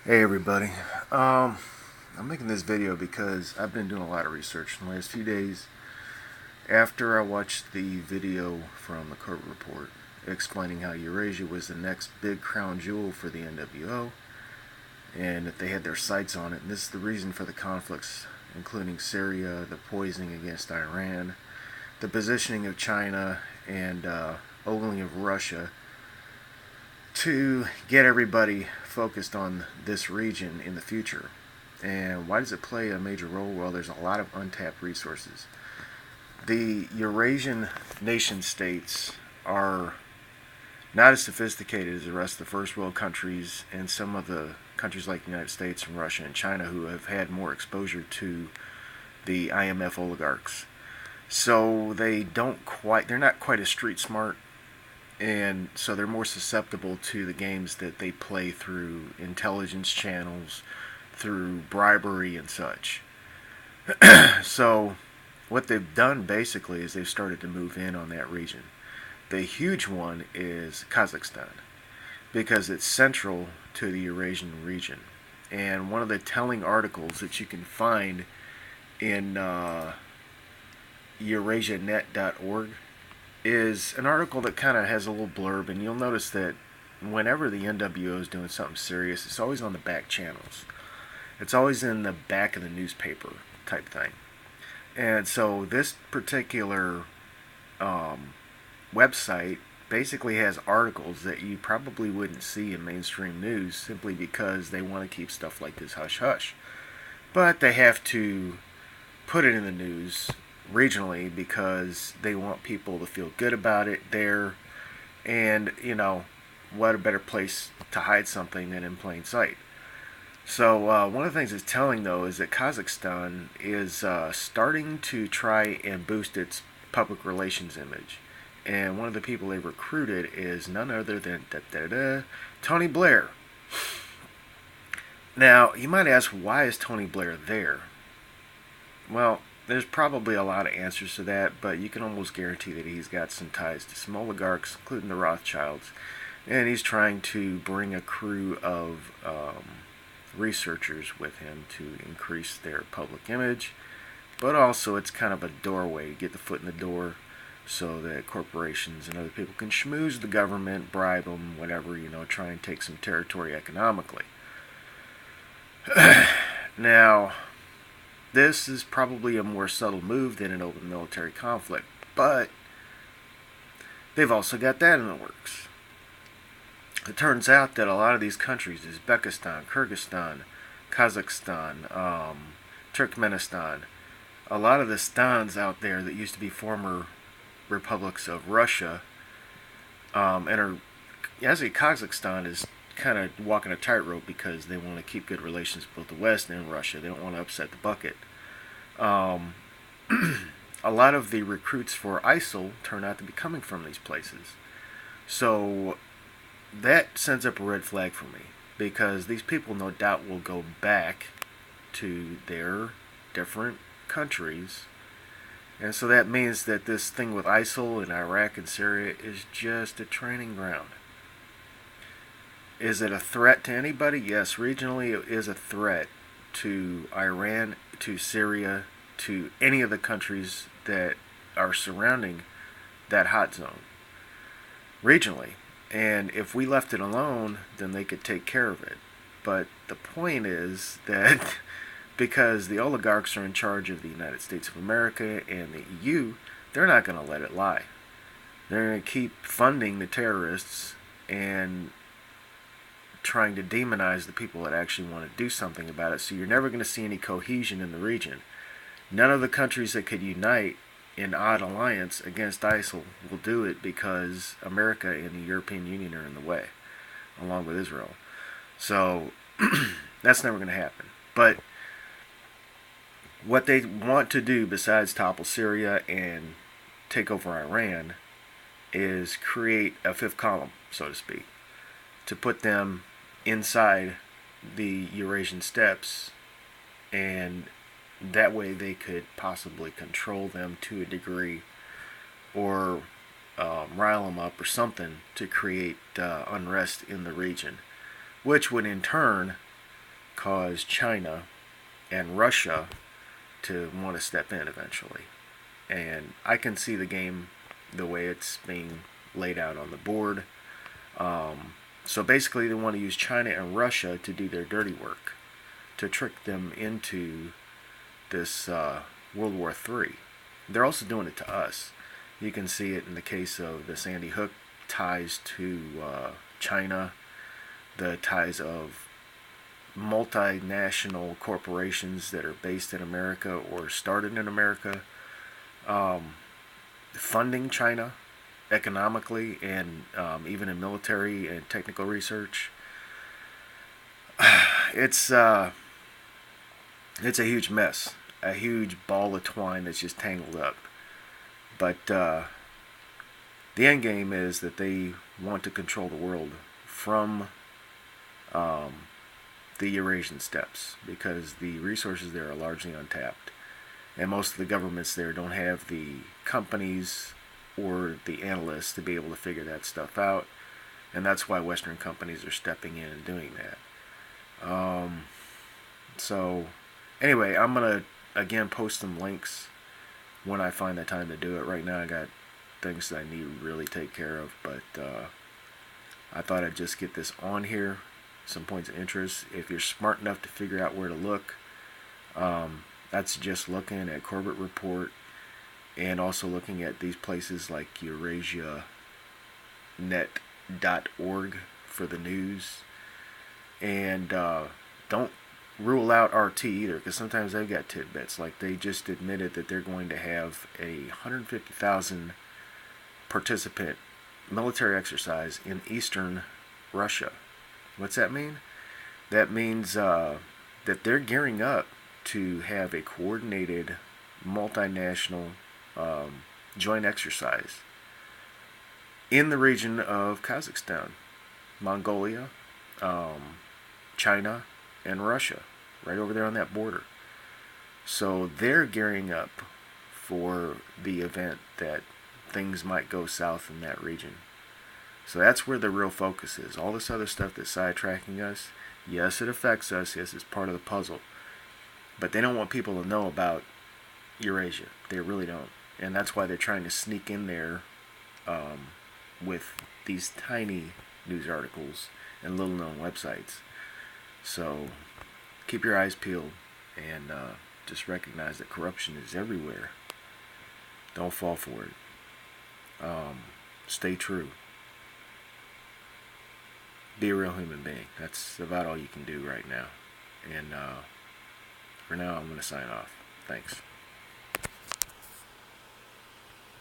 Hey everybody. I'm making this video because I've been doing a lot of research in the last few days after I watched the video from the Court Report explaining how Eurasia was the next big crown jewel for the NWO and that they had their sights on it. And this is the reason for the conflicts, including Syria, the poisoning against Iran, the positioning of China, and ogling of Russia to get everybody focused on this region in the future. And why does it play a major role? Well, there's a lot of untapped resources. The Eurasian nation states are not as sophisticated as the rest of the first world countries and some of the countries like the United States and Russia and China who have had more exposure to the IMF oligarchs. So they're not quite as street smart, and so they're more susceptible to the games that they play through intelligence channels, through bribery and such. So what they've done basically is they've started to move in on that region. The huge one is Kazakhstan because it's central to the Eurasian region. And one of the telling articles that you can find in eurasianet.org is an article that kind of has a little blurb, and you'll notice that whenever the NWO is doing something serious, it's always on the back channels. It's always in the back of the newspaper type thing. And so this particular website basically has articles that you probably wouldn't see in mainstream news simply because they want to keep stuff like this hush hush. But they have to put it in the news regionally because they want people to feel good about it there. And, what a better place to hide something than in plain sight. So, one of the things it's telling, though, is that Kazakhstan is starting to try and boost its public relations image. And one of the people they recruited is none other than Tony Blair. Now, you might ask, why is Tony Blair there? Well, there's probably a lot of answers to that, but you can almost guarantee that he's got some ties to some oligarchs, including the Rothschilds, and he's trying to bring a crew of researchers with him to increase their public image, but also it's kind of a doorway to get the foot in the door so that corporations and other people can schmooze the government, bribe them, whatever, try and take some territory economically. Now, this is probably a more subtle move than an open military conflict, but they've also got that in the works. It turns out that a lot of these countries, Uzbekistan, Kyrgyzstan, Kazakhstan, Turkmenistan, a lot of the stans out there that used to be former republics of Russia, Kazakhstan is kind of walking a tightrope because they want to keep good relations with both the West and Russia. They don't want to upset the bucket. Um, a lot of the recruits for ISIL turn out to be coming from these places. So that sends up a red flag for me because these people no doubt will go back to their different countries. And so that means that this thing with ISIL in Iraq and Syria is just a training ground. Is it a threat to anybody? Yes, regionally it is a threat to Iran, to Syria, to any of the countries that are surrounding that hot zone regionally. And if we left it alone, then they could take care of it. But the point is that because the oligarchs are in charge of the United States of America and the EU, they're not going to let it lie. They're going to keep funding the terrorists and trying to demonize the people that actually want to do something about it. So you're never going to see any cohesion in the region. None of the countries that could unite in odd alliance against ISIL will do it because America and the European Union are in the way, along with Israel. So that's never going to happen. But what they want to do, besides topple Syria and take over Iran, is create a fifth column, so to speak, to put them inside the Eurasian steppes, and that way they could possibly control them to a degree or rile them up or something to create unrest in the region, which would in turn cause China and Russia to want to step in eventually. And I can see the game the way it's being laid out on the board. So basically, they want to use China and Russia to do their dirty work, to trick them into this World War III. They're also doing it to us. You can see it in the case of the Sandy Hook ties to China, the ties of multinational corporations that are based in America or started in America, funding China economically and even in military and technical research. It's a huge mess, a huge ball of twine that's just tangled up. But the end game is that they want to control the world from the Eurasian steppes, because the resources there are largely untapped, and most of the governments there don't have the companies or the analysts to be able to figure that stuff out, and that's why Western companies are stepping in and doing that. So anyway, I'm gonna again post some links when I find the time to do it. Right now I got things that I need to really take care of, but I thought I'd just get this on here, some points of interest. If you're smart enough to figure out where to look, that's just looking at Corbett Report and also looking at these places like Eurasia net.org for the news. And don't rule out RT either, because sometimes they've got tidbits. Like they just admitted that they're going to have a 150,000 participant military exercise in eastern Russia. What's that mean? That means that they're gearing up to have a coordinated multinational joint exercise in the region of Kazakhstan, Mongolia, China, and Russia, right over there on that border. So they're gearing up for the event that things might go south in that region. So that's where the real focus is. All this other stuff that's sidetracking us, yes, it affects us. Yes, it's part of the puzzle. But they don't want people to know about Eurasia. They really don't. And that's why they're trying to sneak in there with these tiny news articles and little-known websites. So keep your eyes peeled and just recognize that corruption is everywhere. Don't fall for it. Stay true. Be a real human being. That's about all you can do right now. And for now, I'm going to sign off. Thanks.